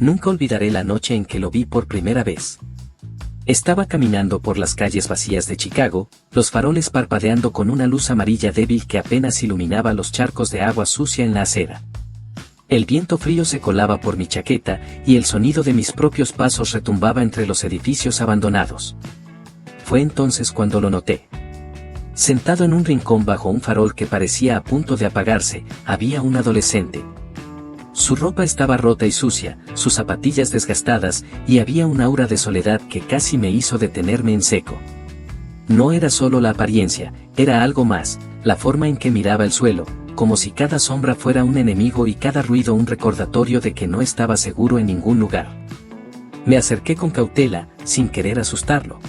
Nunca olvidaré la noche en que lo vi por primera vez. Estaba caminando por las calles vacías de Chicago, los faroles parpadeando con una luz amarilla débil que apenas iluminaba los charcos de agua sucia en la acera. El viento frío se colaba por mi chaqueta y el sonido de mis propios pasos retumbaba entre los edificios abandonados. Fue entonces cuando lo noté. Sentado en un rincón bajo un farol que parecía a punto de apagarse, había un adolescente. Su ropa estaba rota y sucia, sus zapatillas desgastadas, y había un aura de soledad que casi me hizo detenerme en seco. No era solo la apariencia, era algo más, la forma en que miraba el suelo, como si cada sombra fuera un enemigo y cada ruido un recordatorio de que no estaba seguro en ningún lugar. Me acerqué con cautela, sin querer asustarlo.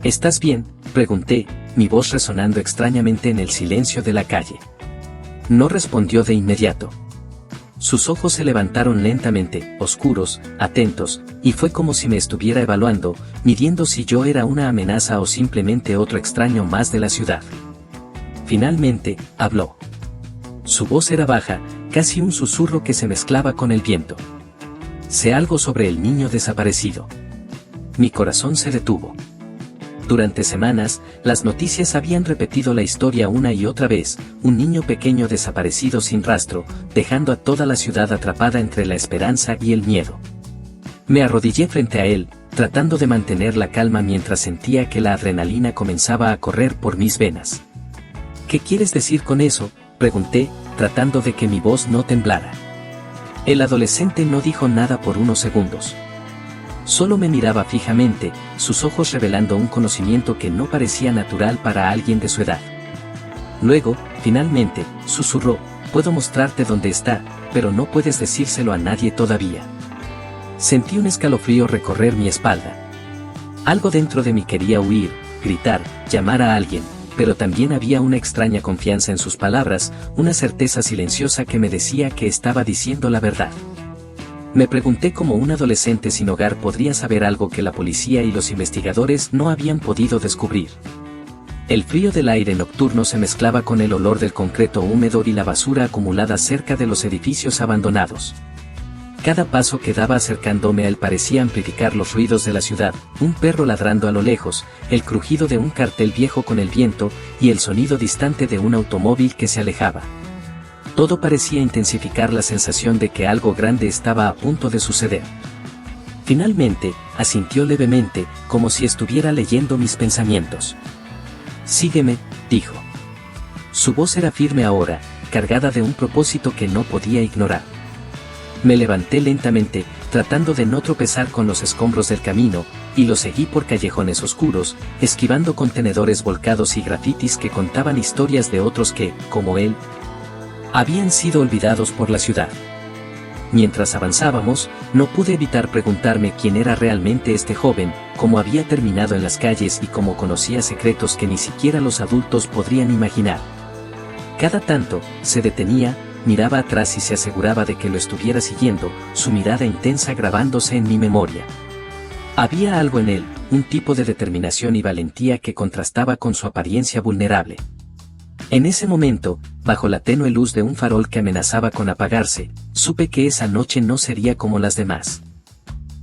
¿Estás bien?, pregunté, mi voz resonando extrañamente en el silencio de la calle. No respondió de inmediato. Sus ojos se levantaron lentamente, oscuros, atentos, y fue como si me estuviera evaluando, midiendo si yo era una amenaza o simplemente otro extraño más de la ciudad. Finalmente, habló. Su voz era baja, casi un susurro que se mezclaba con el viento. Sé algo sobre el niño desaparecido. Mi corazón se detuvo. Durante semanas, las noticias habían repetido la historia una y otra vez, un niño pequeño desaparecido sin rastro, dejando a toda la ciudad atrapada entre la esperanza y el miedo. Me arrodillé frente a él, tratando de mantener la calma mientras sentía que la adrenalina comenzaba a correr por mis venas. ¿Qué quieres decir con eso?, pregunté, tratando de que mi voz no temblara. El adolescente no dijo nada por unos segundos. Solo me miraba fijamente, sus ojos revelando un conocimiento que no parecía natural para alguien de su edad. Luego, finalmente, susurró: puedo mostrarte dónde está, pero no puedes decírselo a nadie todavía. Sentí un escalofrío recorrer mi espalda. Algo dentro de mí quería huir, gritar, llamar a alguien, pero también había una extraña confianza en sus palabras, una certeza silenciosa que me decía que estaba diciendo la verdad. Me pregunté cómo un adolescente sin hogar podría saber algo que la policía y los investigadores no habían podido descubrir. El frío del aire nocturno se mezclaba con el olor del concreto húmedo y la basura acumulada cerca de los edificios abandonados. Cada paso que daba acercándome a él parecía amplificar los ruidos de la ciudad, un perro ladrando a lo lejos, el crujido de un cartel viejo con el viento, y el sonido distante de un automóvil que se alejaba. Todo parecía intensificar la sensación de que algo grande estaba a punto de suceder. Finalmente, asintió levemente, como si estuviera leyendo mis pensamientos. «Sígueme», dijo. Su voz era firme ahora, cargada de un propósito que no podía ignorar. Me levanté lentamente, tratando de no tropezar con los escombros del camino, y lo seguí por callejones oscuros, esquivando contenedores volcados y grafitis que contaban historias de otros que, como él, habían sido olvidados por la ciudad. Mientras avanzábamos, no pude evitar preguntarme quién era realmente este joven, cómo había terminado en las calles y cómo conocía secretos que ni siquiera los adultos podrían imaginar. Cada tanto, se detenía, miraba atrás y se aseguraba de que lo estuviera siguiendo, su mirada intensa grabándose en mi memoria. Había algo en él, un tipo de determinación y valentía que contrastaba con su apariencia vulnerable. En ese momento, bajo la tenue luz de un farol que amenazaba con apagarse, supe que esa noche no sería como las demás.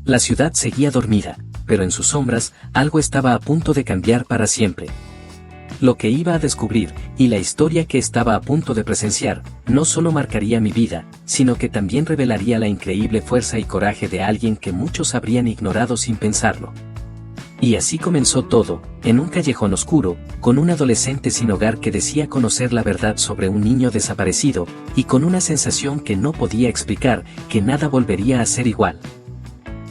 La ciudad seguía dormida, pero en sus sombras, algo estaba a punto de cambiar para siempre. Lo que iba a descubrir, y la historia que estaba a punto de presenciar, no solo marcaría mi vida, sino que también revelaría la increíble fuerza y coraje de alguien que muchos habrían ignorado sin pensarlo. Y así comenzó todo, en un callejón oscuro, con un adolescente sin hogar que decía conocer la verdad sobre un niño desaparecido, y con una sensación que no podía explicar, que nada volvería a ser igual.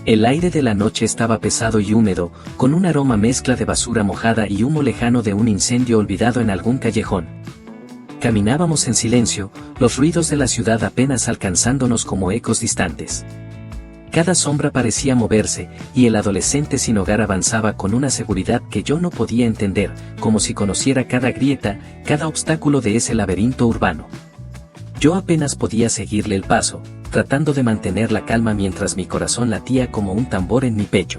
El aire de la noche estaba pesado y húmedo, con un aroma mezcla de basura mojada y humo lejano de un incendio olvidado en algún callejón. Caminábamos en silencio, los ruidos de la ciudad apenas alcanzándonos como ecos distantes. Cada sombra parecía moverse, y el adolescente sin hogar avanzaba con una seguridad que yo no podía entender, como si conociera cada grieta, cada obstáculo de ese laberinto urbano. Yo apenas podía seguirle el paso, tratando de mantener la calma mientras mi corazón latía como un tambor en mi pecho.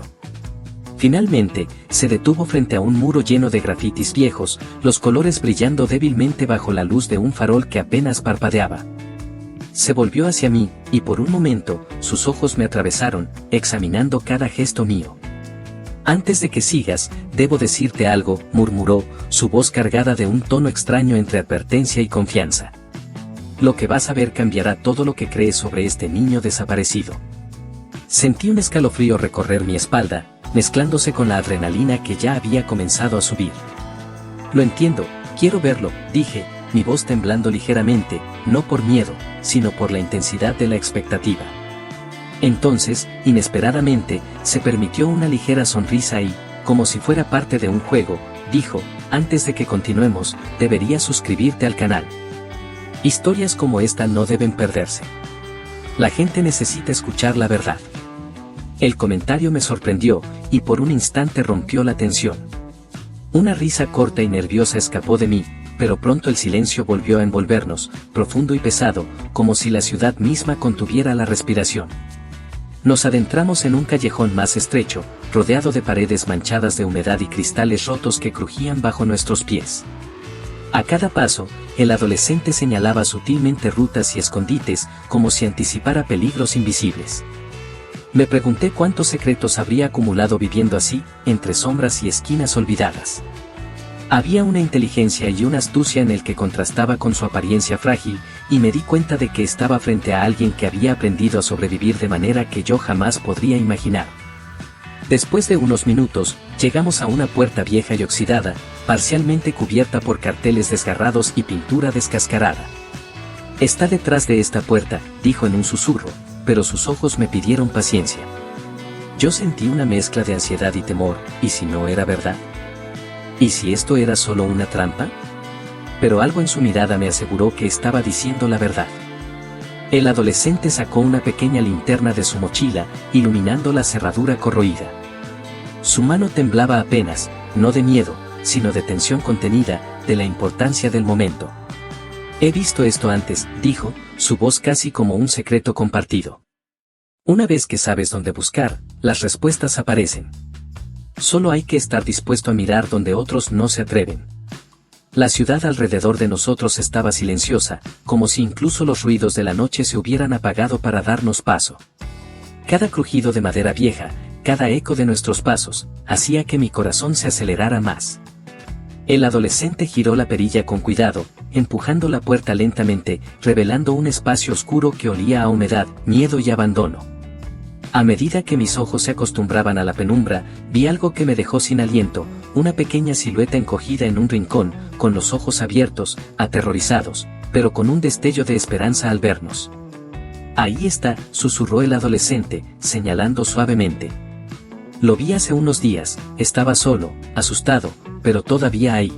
Finalmente, se detuvo frente a un muro lleno de grafitis viejos, los colores brillando débilmente bajo la luz de un farol que apenas parpadeaba. Se volvió hacia mí, y por un momento, sus ojos me atravesaron, examinando cada gesto mío. Antes de que sigas, debo decirte algo, murmuró, su voz cargada de un tono extraño entre advertencia y confianza. Lo que vas a ver cambiará todo lo que crees sobre este niño desaparecido. Sentí un escalofrío recorrer mi espalda, mezclándose con la adrenalina que ya había comenzado a subir. Lo entiendo, quiero verlo, dije, mi voz temblando ligeramente, no por miedo, sino por la intensidad de la expectativa. Entonces, inesperadamente, se permitió una ligera sonrisa y, como si fuera parte de un juego, dijo, antes de que continuemos, deberías suscribirte al canal. Historias como esta no deben perderse. La gente necesita escuchar la verdad. El comentario me sorprendió, y por un instante rompió la tensión. Una risa corta y nerviosa escapó de mí, pero pronto el silencio volvió a envolvernos, profundo y pesado, como si la ciudad misma contuviera la respiración. Nos adentramos en un callejón más estrecho, rodeado de paredes manchadas de humedad y cristales rotos que crujían bajo nuestros pies. A cada paso, el adolescente señalaba sutilmente rutas y escondites, como si anticipara peligros invisibles. Me pregunté cuántos secretos habría acumulado viviendo así, entre sombras y esquinas olvidadas. Había una inteligencia y una astucia en el que contrastaba con su apariencia frágil, y me di cuenta de que estaba frente a alguien que había aprendido a sobrevivir de manera que yo jamás podría imaginar. Después de unos minutos, llegamos a una puerta vieja y oxidada, parcialmente cubierta por carteles desgarrados y pintura descascarada. Está detrás de esta puerta, dijo en un susurro, pero sus ojos me pidieron paciencia. Yo sentí una mezcla de ansiedad y temor, ¿y si no era verdad? ¿Y si esto era solo una trampa? Pero algo en su mirada me aseguró que estaba diciendo la verdad. El adolescente sacó una pequeña linterna de su mochila, iluminando la cerradura corroída. Su mano temblaba apenas, no de miedo, sino de tensión contenida, de la importancia del momento. He visto esto antes, dijo, su voz casi como un secreto compartido. Una vez que sabes dónde buscar, las respuestas aparecen. Solo hay que estar dispuesto a mirar donde otros no se atreven. La ciudad alrededor de nosotros estaba silenciosa, como si incluso los ruidos de la noche se hubieran apagado para darnos paso. Cada crujido de madera vieja, cada eco de nuestros pasos, hacía que mi corazón se acelerara más. El adolescente giró la perilla con cuidado, empujando la puerta lentamente, revelando un espacio oscuro que olía a humedad, miedo y abandono. A medida que mis ojos se acostumbraban a la penumbra, vi algo que me dejó sin aliento, una pequeña silueta encogida en un rincón, con los ojos abiertos, aterrorizados, pero con un destello de esperanza al vernos. Ahí está, susurró el adolescente, señalando suavemente. Lo vi hace unos días, estaba solo, asustado, pero todavía ahí.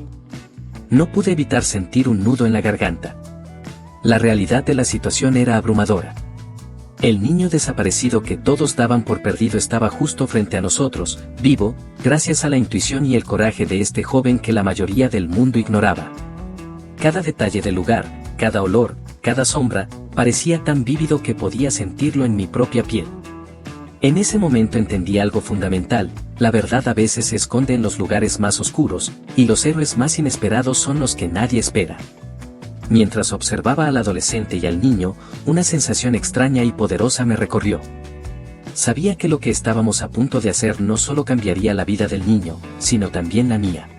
No pude evitar sentir un nudo en la garganta. La realidad de la situación era abrumadora. El niño desaparecido que todos daban por perdido estaba justo frente a nosotros, vivo, gracias a la intuición y el coraje de este joven que la mayoría del mundo ignoraba. Cada detalle del lugar, cada olor, cada sombra, parecía tan vívido que podía sentirlo en mi propia piel. En ese momento entendí algo fundamental, la verdad a veces se esconde en los lugares más oscuros, y los héroes más inesperados son los que nadie espera. Mientras observaba al adolescente y al niño, una sensación extraña y poderosa me recorrió. Sabía que lo que estábamos a punto de hacer no solo cambiaría la vida del niño, sino también la mía.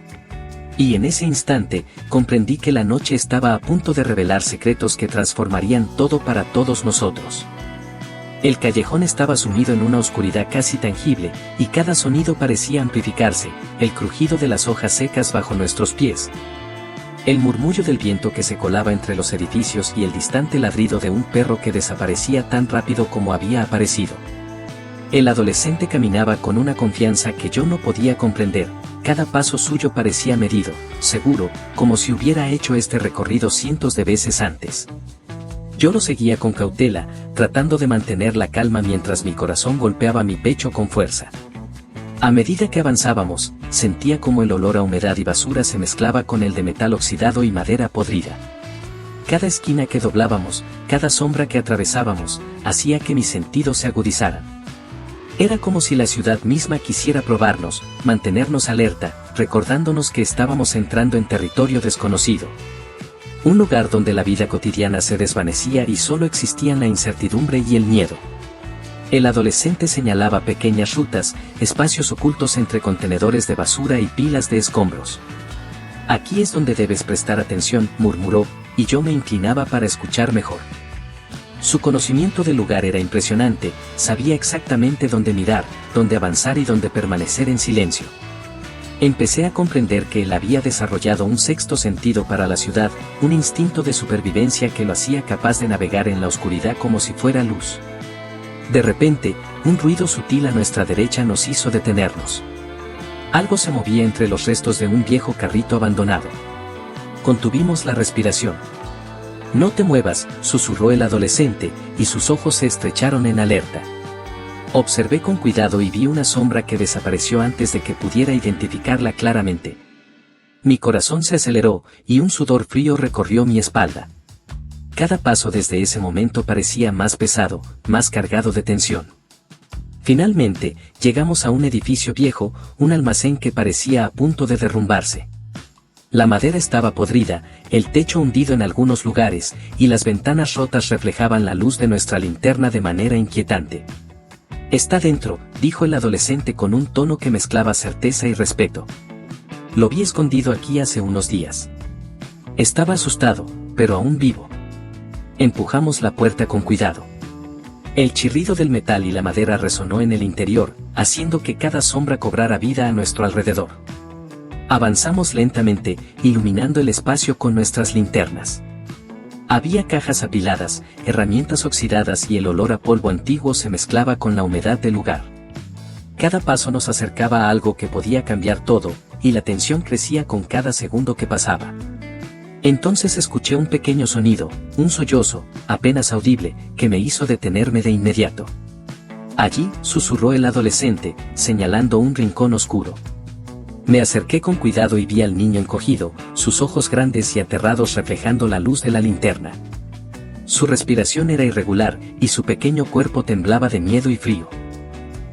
Y en ese instante, comprendí que la noche estaba a punto de revelar secretos que transformarían todo para todos nosotros. El callejón estaba sumido en una oscuridad casi tangible, y cada sonido parecía amplificarse, el crujido de las hojas secas bajo nuestros pies, el murmullo del viento que se colaba entre los edificios y el distante ladrido de un perro que desaparecía tan rápido como había aparecido. El adolescente caminaba con una confianza que yo no podía comprender, cada paso suyo parecía medido, seguro, como si hubiera hecho este recorrido cientos de veces antes. Yo lo seguía con cautela, tratando de mantener la calma mientras mi corazón golpeaba mi pecho con fuerza. A medida que avanzábamos, sentía como el olor a humedad y basura se mezclaba con el de metal oxidado y madera podrida. Cada esquina que doblábamos, cada sombra que atravesábamos, hacía que mis sentidos se agudizaran. Era como si la ciudad misma quisiera probarnos, mantenernos alerta, recordándonos que estábamos entrando en territorio desconocido. Un lugar donde la vida cotidiana se desvanecía y solo existían la incertidumbre y el miedo. El adolescente señalaba pequeñas rutas, espacios ocultos entre contenedores de basura y pilas de escombros. Aquí es donde debes prestar atención, murmuró, y yo me inclinaba para escuchar mejor. Su conocimiento del lugar era impresionante, sabía exactamente dónde mirar, dónde avanzar y dónde permanecer en silencio. Empecé a comprender que él había desarrollado un sexto sentido para la ciudad, un instinto de supervivencia que lo hacía capaz de navegar en la oscuridad como si fuera luz. De repente, un ruido sutil a nuestra derecha nos hizo detenernos. Algo se movía entre los restos de un viejo carrito abandonado. Contuvimos la respiración. «No te muevas», susurró el adolescente, y sus ojos se estrecharon en alerta. Observé con cuidado y vi una sombra que desapareció antes de que pudiera identificarla claramente. Mi corazón se aceleró, y un sudor frío recorrió mi espalda. Cada paso desde ese momento parecía más pesado, más cargado de tensión. Finalmente, llegamos a un edificio viejo, un almacén que parecía a punto de derrumbarse. La madera estaba podrida, el techo hundido en algunos lugares, y las ventanas rotas reflejaban la luz de nuestra linterna de manera inquietante. «Está dentro», dijo el adolescente con un tono que mezclaba certeza y respeto. «Lo vi escondido aquí hace unos días. Estaba asustado, pero aún vivo». Empujamos la puerta con cuidado. El chirrido del metal y la madera resonó en el interior, haciendo que cada sombra cobrara vida a nuestro alrededor. Avanzamos lentamente, iluminando el espacio con nuestras linternas. Había cajas apiladas, herramientas oxidadas y el olor a polvo antiguo se mezclaba con la humedad del lugar. Cada paso nos acercaba a algo que podía cambiar todo, y la tensión crecía con cada segundo que pasaba. Entonces escuché un pequeño sonido, un sollozo, apenas audible, que me hizo detenerme de inmediato. «Allí», susurró el adolescente, señalando un rincón oscuro. Me acerqué con cuidado y vi al niño encogido, sus ojos grandes y aterrados reflejando la luz de la linterna. Su respiración era irregular, y su pequeño cuerpo temblaba de miedo y frío.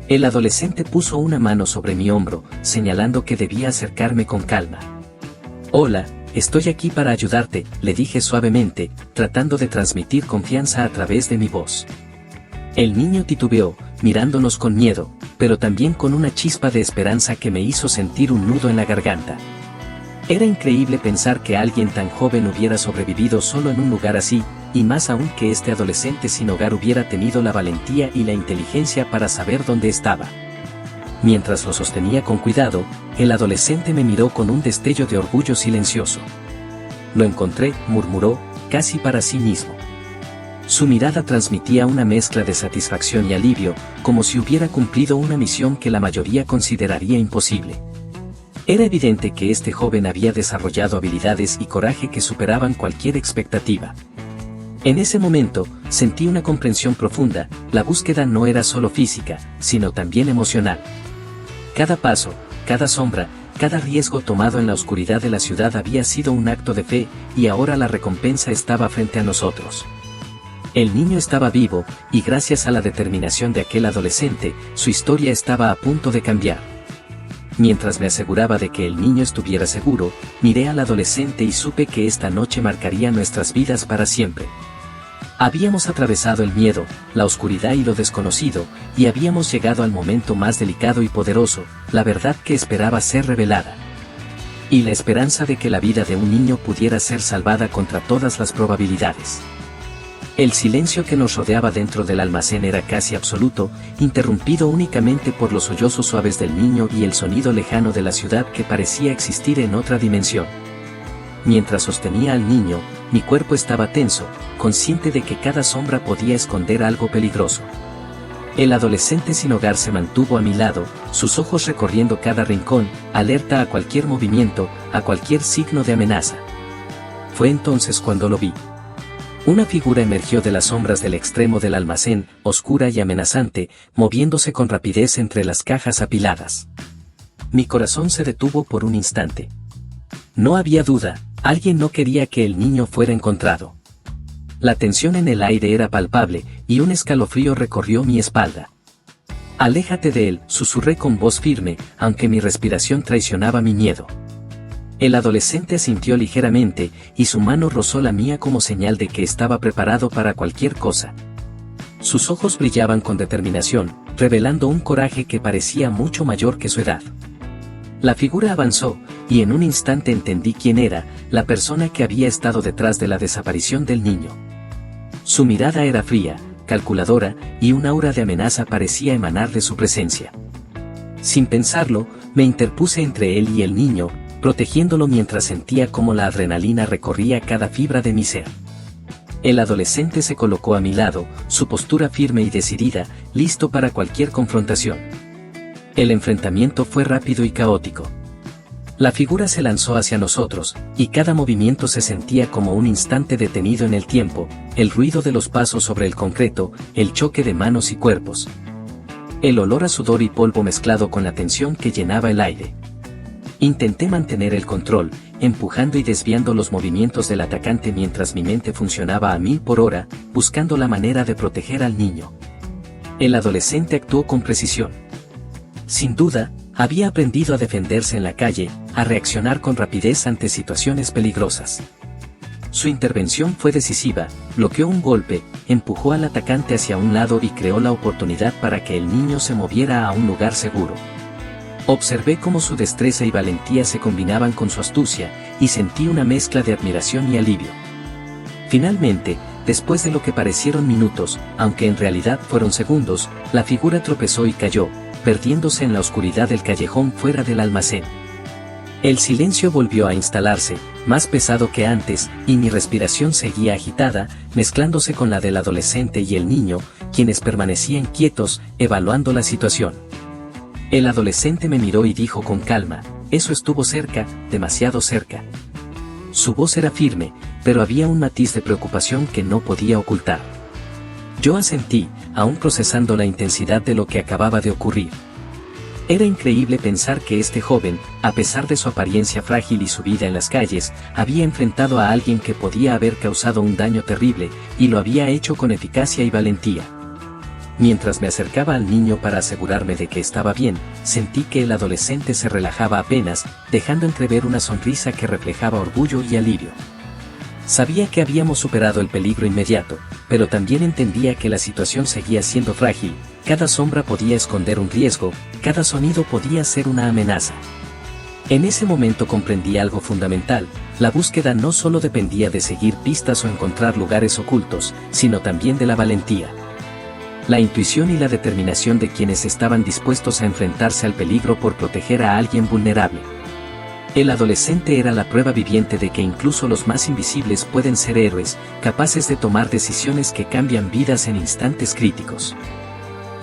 El adolescente puso una mano sobre mi hombro, señalando que debía acercarme con calma. «Hola, estoy aquí para ayudarte», le dije suavemente, tratando de transmitir confianza a través de mi voz. El niño titubeó, mirándonos con miedo, pero también con una chispa de esperanza que me hizo sentir un nudo en la garganta. Era increíble pensar que alguien tan joven hubiera sobrevivido solo en un lugar así, y más aún que este adolescente sin hogar hubiera tenido la valentía y la inteligencia para saber dónde estaba. Mientras lo sostenía con cuidado, el adolescente me miró con un destello de orgullo silencioso. «Lo encontré», murmuró, casi para sí mismo. Su mirada transmitía una mezcla de satisfacción y alivio, como si hubiera cumplido una misión que la mayoría consideraría imposible. Era evidente que este joven había desarrollado habilidades y coraje que superaban cualquier expectativa. En ese momento, sentí una comprensión profunda, la búsqueda no era solo física, sino también emocional. Cada paso, cada sombra, cada riesgo tomado en la oscuridad de la ciudad había sido un acto de fe, y ahora la recompensa estaba frente a nosotros. El niño estaba vivo, y gracias a la determinación de aquel adolescente, su historia estaba a punto de cambiar. Mientras me aseguraba de que el niño estuviera seguro, miré al adolescente y supe que esta noche marcaría nuestras vidas para siempre. Habíamos atravesado el miedo, la oscuridad y lo desconocido, y habíamos llegado al momento más delicado y poderoso, la verdad que esperaba ser revelada. Y la esperanza de que la vida de un niño pudiera ser salvada contra todas las probabilidades. El silencio que nos rodeaba dentro del almacén era casi absoluto, interrumpido únicamente por los sollozos suaves del niño y el sonido lejano de la ciudad que parecía existir en otra dimensión. Mientras sostenía al niño, mi cuerpo estaba tenso, consciente de que cada sombra podía esconder algo peligroso. El adolescente sin hogar se mantuvo a mi lado, sus ojos recorriendo cada rincón, alerta a cualquier movimiento, a cualquier signo de amenaza. Fue entonces cuando lo vi. Una figura emergió de las sombras del extremo del almacén, oscura y amenazante, moviéndose con rapidez entre las cajas apiladas. Mi corazón se detuvo por un instante. No había duda, alguien no quería que el niño fuera encontrado. La tensión en el aire era palpable, y un escalofrío recorrió mi espalda. «Aléjate de él», susurré con voz firme, aunque mi respiración traicionaba mi miedo. El adolescente asintió ligeramente, y su mano rozó la mía como señal de que estaba preparado para cualquier cosa. Sus ojos brillaban con determinación, revelando un coraje que parecía mucho mayor que su edad. La figura avanzó, y en un instante entendí quién era, la persona que había estado detrás de la desaparición del niño. Su mirada era fría, calculadora, y un aura de amenaza parecía emanar de su presencia. Sin pensarlo, me interpuse entre él y el niño, protegiéndolo mientras sentía cómo la adrenalina recorría cada fibra de mi ser. El adolescente se colocó a mi lado, su postura firme y decidida, listo para cualquier confrontación. El enfrentamiento fue rápido y caótico. La figura se lanzó hacia nosotros, y cada movimiento se sentía como un instante detenido en el tiempo, el ruido de los pasos sobre el concreto, el choque de manos y cuerpos. El olor a sudor y polvo mezclado con la tensión que llenaba el aire. Intenté mantener el control, empujando y desviando los movimientos del atacante mientras mi mente funcionaba a 1000 por hora, buscando la manera de proteger al niño. El adolescente actuó con precisión. Sin duda, había aprendido a defenderse en la calle, a reaccionar con rapidez ante situaciones peligrosas. Su intervención fue decisiva, bloqueó un golpe, empujó al atacante hacia un lado y creó la oportunidad para que el niño se moviera a un lugar seguro. Observé cómo su destreza y valentía se combinaban con su astucia, y sentí una mezcla de admiración y alivio. Finalmente, después de lo que parecieron minutos, aunque en realidad fueron segundos, la figura tropezó y cayó, perdiéndose en la oscuridad del callejón fuera del almacén. El silencio volvió a instalarse, más pesado que antes, y mi respiración seguía agitada, mezclándose con la del adolescente y el niño, quienes permanecían quietos, evaluando la situación. El adolescente me miró y dijo con calma: «Eso estuvo cerca, demasiado cerca». Su voz era firme, pero había un matiz de preocupación que no podía ocultar. Yo asentí, aún procesando la intensidad de lo que acababa de ocurrir. Era increíble pensar que este joven, a pesar de su apariencia frágil y su vida en las calles, había enfrentado a alguien que podía haber causado un daño terrible, y lo había hecho con eficacia y valentía. Mientras me acercaba al niño para asegurarme de que estaba bien, sentí que el adolescente se relajaba apenas, dejando entrever una sonrisa que reflejaba orgullo y alivio. Sabía que habíamos superado el peligro inmediato, pero también entendía que la situación seguía siendo frágil, cada sombra podía esconder un riesgo, cada sonido podía ser una amenaza. En ese momento comprendí algo fundamental: la búsqueda no solo dependía de seguir pistas o encontrar lugares ocultos, sino también de la valentía. La intuición y la determinación de quienes estaban dispuestos a enfrentarse al peligro por proteger a alguien vulnerable. El adolescente era la prueba viviente de que incluso los más invisibles pueden ser héroes, capaces de tomar decisiones que cambian vidas en instantes críticos.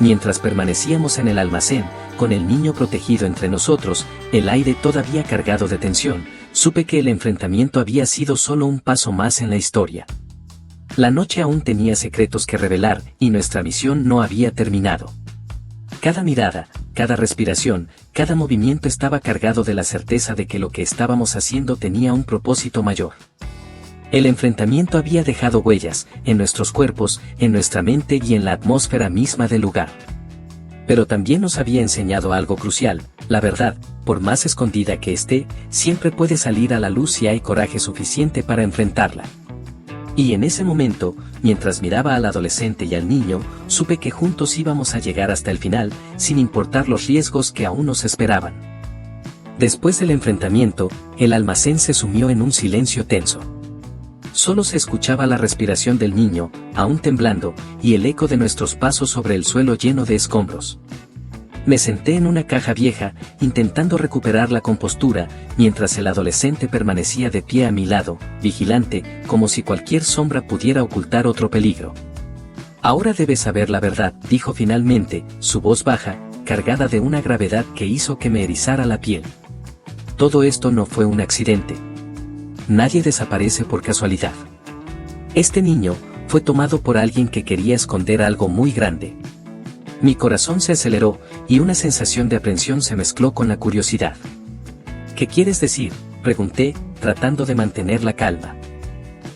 Mientras permanecíamos en el almacén, con el niño protegido entre nosotros, el aire todavía cargado de tensión, supe que el enfrentamiento había sido solo un paso más en la historia. La noche aún tenía secretos que revelar, y nuestra misión no había terminado. Cada mirada, cada respiración, cada movimiento estaba cargado de la certeza de que lo que estábamos haciendo tenía un propósito mayor. El enfrentamiento había dejado huellas, en nuestros cuerpos, en nuestra mente y en la atmósfera misma del lugar. Pero también nos había enseñado algo crucial: la verdad, por más escondida que esté, siempre puede salir a la luz si hay coraje suficiente para enfrentarla. Y en ese momento, mientras miraba al adolescente y al niño, supe que juntos íbamos a llegar hasta el final, sin importar los riesgos que aún nos esperaban. Después del enfrentamiento, el almacén se sumió en un silencio tenso. Solo se escuchaba la respiración del niño, aún temblando, y el eco de nuestros pasos sobre el suelo lleno de escombros. Me senté en una caja vieja, intentando recuperar la compostura, mientras el adolescente permanecía de pie a mi lado, vigilante, como si cualquier sombra pudiera ocultar otro peligro. «Ahora debes saber la verdad», dijo finalmente, su voz baja, cargada de una gravedad que hizo que me erizara la piel. «Todo esto no fue un accidente. Nadie desaparece por casualidad. Este niño fue tomado por alguien que quería esconder algo muy grande». Mi corazón se aceleró, y una sensación de aprensión se mezcló con la curiosidad. «¿Qué quieres decir?», pregunté, tratando de mantener la calma.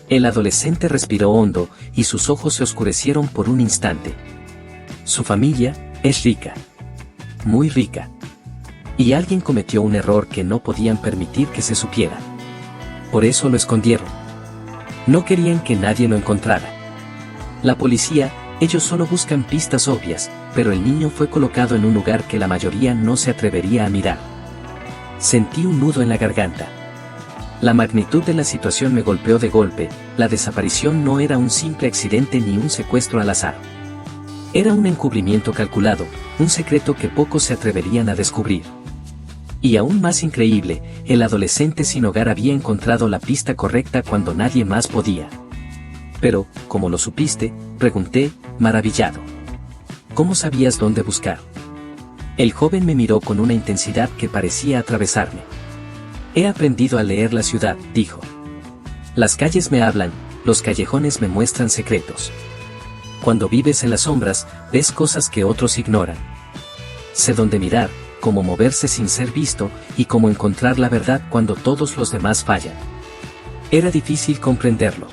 El adolescente respiró hondo, y sus ojos se oscurecieron por un instante. «Su familia es rica. Muy rica. Y alguien cometió un error que no podían permitir que se supiera. Por eso lo escondieron. No querían que nadie lo encontrara. La policía, ellos solo buscan pistas obvias, pero el niño fue colocado en un lugar que la mayoría no se atrevería a mirar. Sentí un nudo en la garganta. La magnitud de la situación me golpeó de golpe. La desaparición no era un simple accidente ni un secuestro al azar. Era un encubrimiento calculado, un secreto que pocos se atreverían a descubrir. Y aún más increíble, el adolescente sin hogar había encontrado la pista correcta cuando nadie más podía. Pero, ¿cómo lo supiste?, pregunté, maravillado. ¿Cómo sabías dónde buscar? El joven me miró con una intensidad que parecía atravesarme. He aprendido a leer la ciudad, dijo. Las calles me hablan, los callejones me muestran secretos. Cuando vives en las sombras, ves cosas que otros ignoran. Sé dónde mirar, cómo moverse sin ser visto, y cómo encontrar la verdad cuando todos los demás fallan. Era difícil comprenderlo.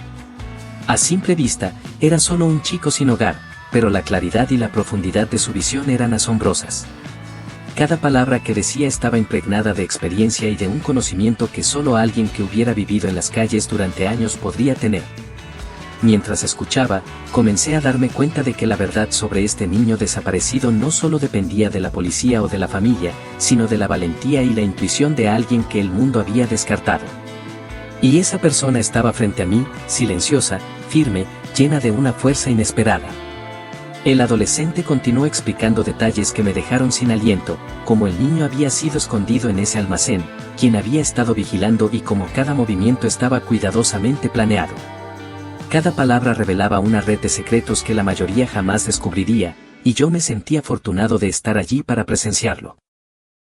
A simple vista, era solo un chico sin hogar, pero la claridad y la profundidad de su visión eran asombrosas. Cada palabra que decía estaba impregnada de experiencia y de un conocimiento que solo alguien que hubiera vivido en las calles durante años podría tener. Mientras escuchaba, comencé a darme cuenta de que la verdad sobre este niño desaparecido no solo dependía de la policía o de la familia, sino de la valentía y la intuición de alguien que el mundo había descartado. Y esa persona estaba frente a mí, silenciosa, firme, llena de una fuerza inesperada. El adolescente continuó explicando detalles que me dejaron sin aliento, como el niño había sido escondido en ese almacén, quién había estado vigilando y cómo cada movimiento estaba cuidadosamente planeado. Cada palabra revelaba una red de secretos que la mayoría jamás descubriría, y yo me sentí afortunado de estar allí para presenciarlo.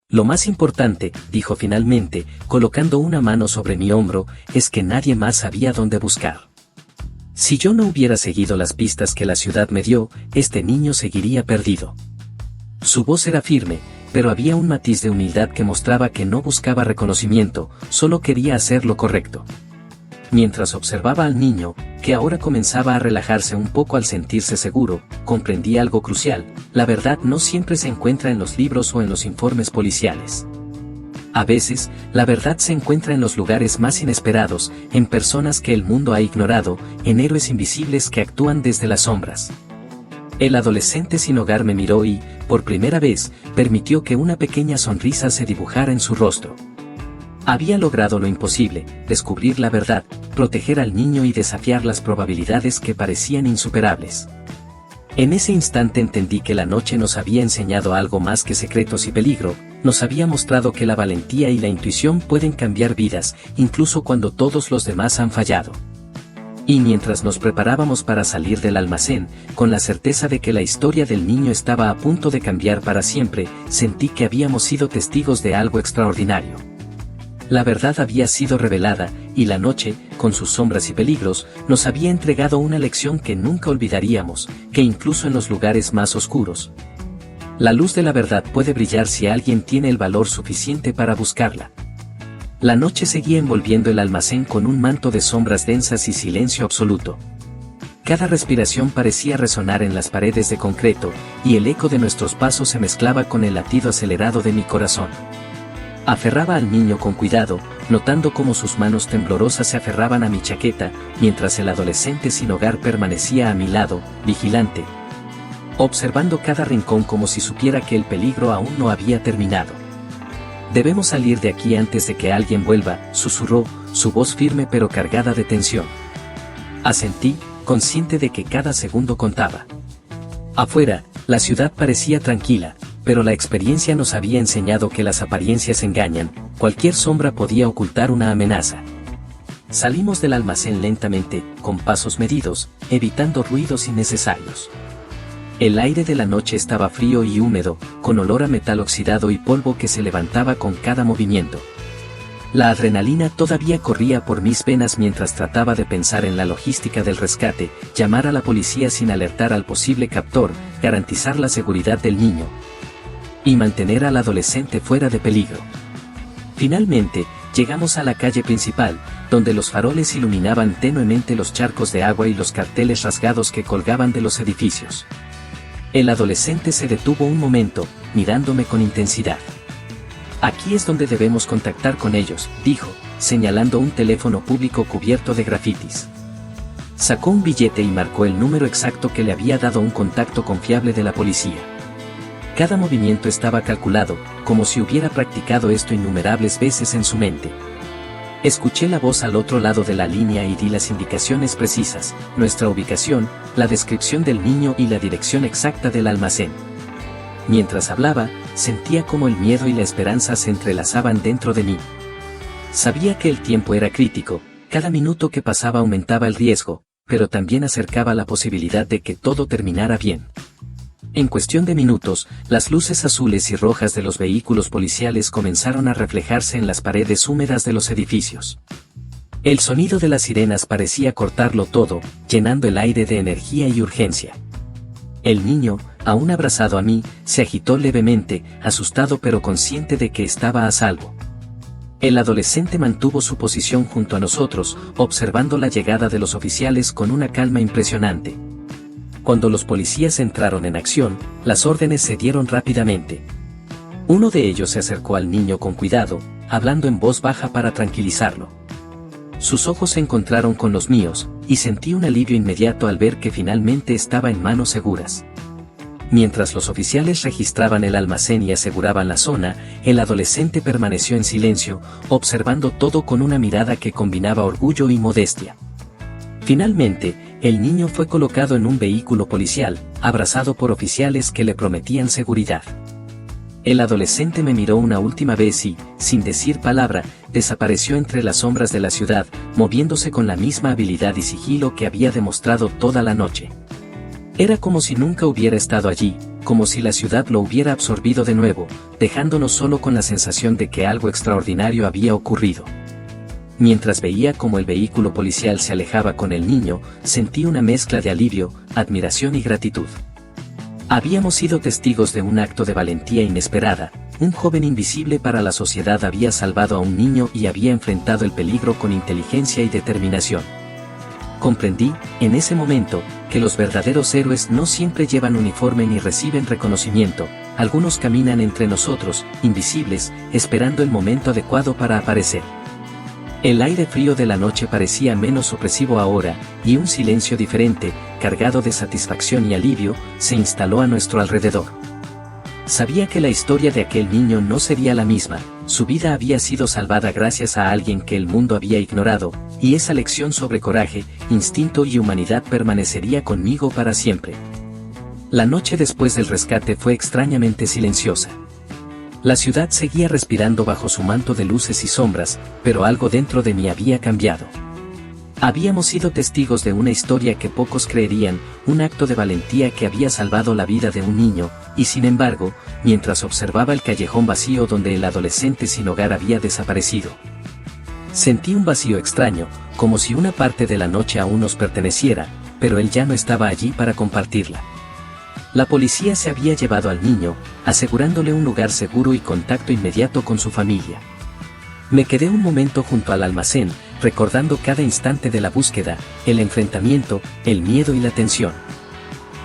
Lo más importante, dijo finalmente, colocando una mano sobre mi hombro, es que nadie más sabía dónde buscar. Si yo no hubiera seguido las pistas que la ciudad me dio, este niño seguiría perdido. Su voz era firme, pero había un matiz de humildad que mostraba que no buscaba reconocimiento, solo quería hacer lo correcto. Mientras observaba al niño, que ahora comenzaba a relajarse un poco al sentirse seguro, comprendí algo crucial: la verdad no siempre se encuentra en los libros o en los informes policiales. A veces, la verdad se encuentra en los lugares más inesperados, en personas que el mundo ha ignorado, en héroes invisibles que actúan desde las sombras. El adolescente sin hogar me miró y, por primera vez, permitió que una pequeña sonrisa se dibujara en su rostro. Había logrado lo imposible: descubrir la verdad, proteger al niño y desafiar las probabilidades que parecían insuperables. En ese instante entendí que la noche nos había enseñado algo más que secretos y peligro, nos había mostrado que la valentía y la intuición pueden cambiar vidas, incluso cuando todos los demás han fallado. Y mientras nos preparábamos para salir del almacén, con la certeza de que la historia del niño estaba a punto de cambiar para siempre, sentí que habíamos sido testigos de algo extraordinario. La verdad había sido revelada, y la noche, con sus sombras y peligros, nos había entregado una lección que nunca olvidaríamos, que incluso en los lugares más oscuros, la luz de la verdad puede brillar si alguien tiene el valor suficiente para buscarla. La noche seguía envolviendo el almacén con un manto de sombras densas y silencio absoluto. Cada respiración parecía resonar en las paredes de concreto, y el eco de nuestros pasos se mezclaba con el latido acelerado de mi corazón. Aferraba al niño con cuidado, notando cómo sus manos temblorosas se aferraban a mi chaqueta, mientras el adolescente sin hogar permanecía a mi lado, vigilante, observando cada rincón como si supiera que el peligro aún no había terminado. «Debemos salir de aquí antes de que alguien vuelva», susurró, su voz firme pero cargada de tensión. Asentí, consciente de que cada segundo contaba. Afuera, la ciudad parecía tranquila, pero la experiencia nos había enseñado que las apariencias engañan, cualquier sombra podía ocultar una amenaza. Salimos del almacén lentamente, con pasos medidos, evitando ruidos innecesarios. El aire de la noche estaba frío y húmedo, con olor a metal oxidado y polvo que se levantaba con cada movimiento. La adrenalina todavía corría por mis venas mientras trataba de pensar en la logística del rescate, llamar a la policía sin alertar al posible captor, garantizar la seguridad del niño y mantener al adolescente fuera de peligro. Finalmente, llegamos a la calle principal, donde los faroles iluminaban tenuemente los charcos de agua y los carteles rasgados que colgaban de los edificios. El adolescente se detuvo un momento, mirándome con intensidad. Aquí es donde debemos contactar con ellos, dijo, señalando un teléfono público cubierto de grafitis. Sacó un billete y marcó el número exacto que le había dado un contacto confiable de la policía. Cada movimiento estaba calculado, como si hubiera practicado esto innumerables veces en su mente. Escuché la voz al otro lado de la línea y di las indicaciones precisas, nuestra ubicación, la descripción del niño y la dirección exacta del almacén. Mientras hablaba, sentía como el miedo y la esperanza se entrelazaban dentro de mí. Sabía que el tiempo era crítico, cada minuto que pasaba aumentaba el riesgo, pero también acercaba la posibilidad de que todo terminara bien. En cuestión de minutos, las luces azules y rojas de los vehículos policiales comenzaron a reflejarse en las paredes húmedas de los edificios. El sonido de las sirenas parecía cortarlo todo, llenando el aire de energía y urgencia. El niño, aún abrazado a mí, se agitó levemente, asustado pero consciente de que estaba a salvo. El adolescente mantuvo su posición junto a nosotros, observando la llegada de los oficiales con una calma impresionante. Cuando los policías entraron en acción, las órdenes se dieron rápidamente. Uno de ellos se acercó al niño con cuidado, hablando en voz baja para tranquilizarlo. Sus ojos se encontraron con los míos, y sentí un alivio inmediato al ver que finalmente estaba en manos seguras. Mientras los oficiales registraban el almacén y aseguraban la zona, el adolescente permaneció en silencio, observando todo con una mirada que combinaba orgullo y modestia. Finalmente, el niño fue colocado en un vehículo policial, abrazado por oficiales que le prometían seguridad. El adolescente me miró una última vez y, sin decir palabra, desapareció entre las sombras de la ciudad, moviéndose con la misma habilidad y sigilo que había demostrado toda la noche. Era como si nunca hubiera estado allí, como si la ciudad lo hubiera absorbido de nuevo, dejándonos solo con la sensación de que algo extraordinario había ocurrido. Mientras veía cómo el vehículo policial se alejaba con el niño, sentí una mezcla de alivio, admiración y gratitud. Habíamos sido testigos de un acto de valentía inesperada, un joven invisible para la sociedad había salvado a un niño y había enfrentado el peligro con inteligencia y determinación. Comprendí, en ese momento, que los verdaderos héroes no siempre llevan uniforme ni reciben reconocimiento, algunos caminan entre nosotros, invisibles, esperando el momento adecuado para aparecer. El aire frío de la noche parecía menos opresivo ahora, y un silencio diferente, cargado de satisfacción y alivio, se instaló a nuestro alrededor. Sabía que la historia de aquel niño no sería la misma, su vida había sido salvada gracias a alguien que el mundo había ignorado, y esa lección sobre coraje, instinto y humanidad permanecería conmigo para siempre. La noche después del rescate fue extrañamente silenciosa. La ciudad seguía respirando bajo su manto de luces y sombras, pero algo dentro de mí había cambiado. Habíamos sido testigos de una historia que pocos creerían, un acto de valentía que había salvado la vida de un niño, y sin embargo, mientras observaba el callejón vacío donde el adolescente sin hogar había desaparecido, sentí un vacío extraño, como si una parte de la noche aún nos perteneciera, pero él ya no estaba allí para compartirla. La policía se había llevado al niño, asegurándole un lugar seguro y contacto inmediato con su familia. Me quedé un momento junto al almacén, recordando cada instante de la búsqueda, el enfrentamiento, el miedo y la tensión.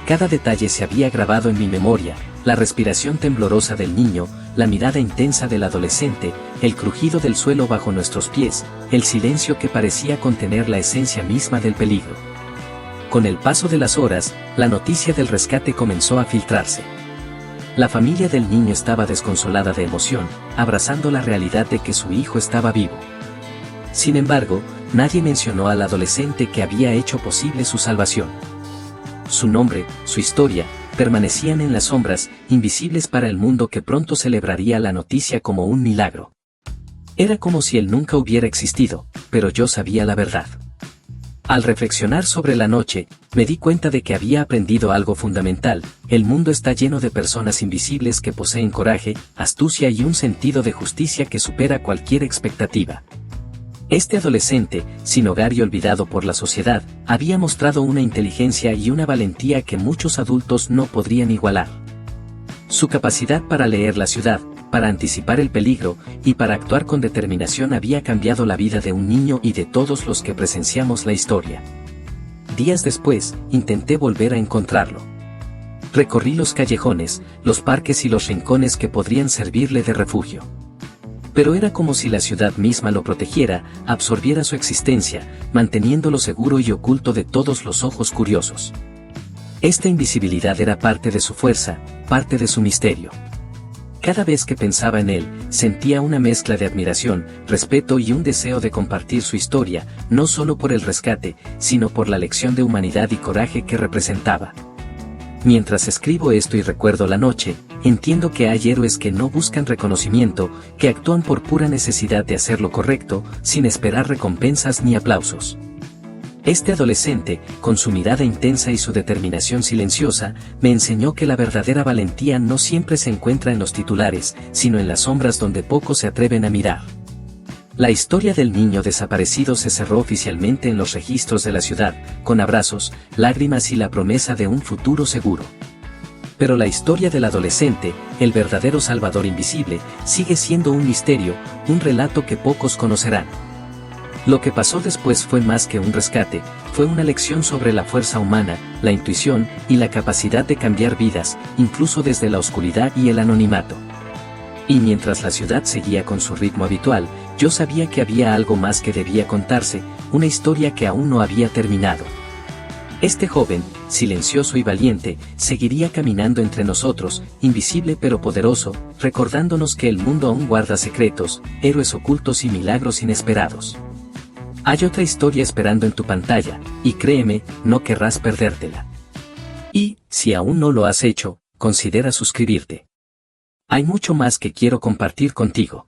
Cada detalle se había grabado en mi memoria, la respiración temblorosa del niño, la mirada intensa del adolescente, el crujido del suelo bajo nuestros pies, el silencio que parecía contener la esencia misma del peligro. Con el paso de las horas, la noticia del rescate comenzó a filtrarse. La familia del niño estaba desconsolada de emoción, abrazando la realidad de que su hijo estaba vivo. Sin embargo, nadie mencionó al adolescente que había hecho posible su salvación. Su nombre, su historia, permanecían en las sombras, invisibles para el mundo que pronto celebraría la noticia como un milagro. Era como si él nunca hubiera existido, pero yo sabía la verdad. Al reflexionar sobre la noche, me di cuenta de que había aprendido algo fundamental, el mundo está lleno de personas invisibles que poseen coraje, astucia y un sentido de justicia que supera cualquier expectativa. Este adolescente, sin hogar y olvidado por la sociedad, había mostrado una inteligencia y una valentía que muchos adultos no podrían igualar. Su capacidad para leer la ciudad, para anticipar el peligro, y para actuar con determinación había cambiado la vida de un niño y de todos los que presenciamos la historia. Días después, intenté volver a encontrarlo. Recorrí los callejones, los parques y los rincones que podrían servirle de refugio. Pero era como si la ciudad misma lo protegiera, absorbiera su existencia, manteniéndolo seguro y oculto de todos los ojos curiosos. Esta invisibilidad era parte de su fuerza, parte de su misterio. Cada vez que pensaba en él, sentía una mezcla de admiración, respeto y un deseo de compartir su historia, no solo por el rescate, sino por la lección de humanidad y coraje que representaba. Mientras escribo esto y recuerdo la noche, entiendo que hay héroes que no buscan reconocimiento, que actúan por pura necesidad de hacer lo correcto, sin esperar recompensas ni aplausos. Este adolescente, con su mirada intensa y su determinación silenciosa, me enseñó que la verdadera valentía no siempre se encuentra en los titulares, sino en las sombras donde pocos se atreven a mirar. La historia del niño desaparecido se cerró oficialmente en los registros de la ciudad, con abrazos, lágrimas y la promesa de un futuro seguro. Pero la historia del adolescente, el verdadero Salvador invisible, sigue siendo un misterio, un relato que pocos conocerán. Lo que pasó después fue más que un rescate, fue una lección sobre la fuerza humana, la intuición y la capacidad de cambiar vidas, incluso desde la oscuridad y el anonimato. Y mientras la ciudad seguía con su ritmo habitual, yo sabía que había algo más que debía contarse, una historia que aún no había terminado. Este joven, silencioso y valiente, seguiría caminando entre nosotros, invisible pero poderoso, recordándonos que el mundo aún guarda secretos, héroes ocultos y milagros inesperados. Hay otra historia esperando en tu pantalla, y créeme, no querrás perdértela. Y, si aún no lo has hecho, considera suscribirte. Hay mucho más que quiero compartir contigo.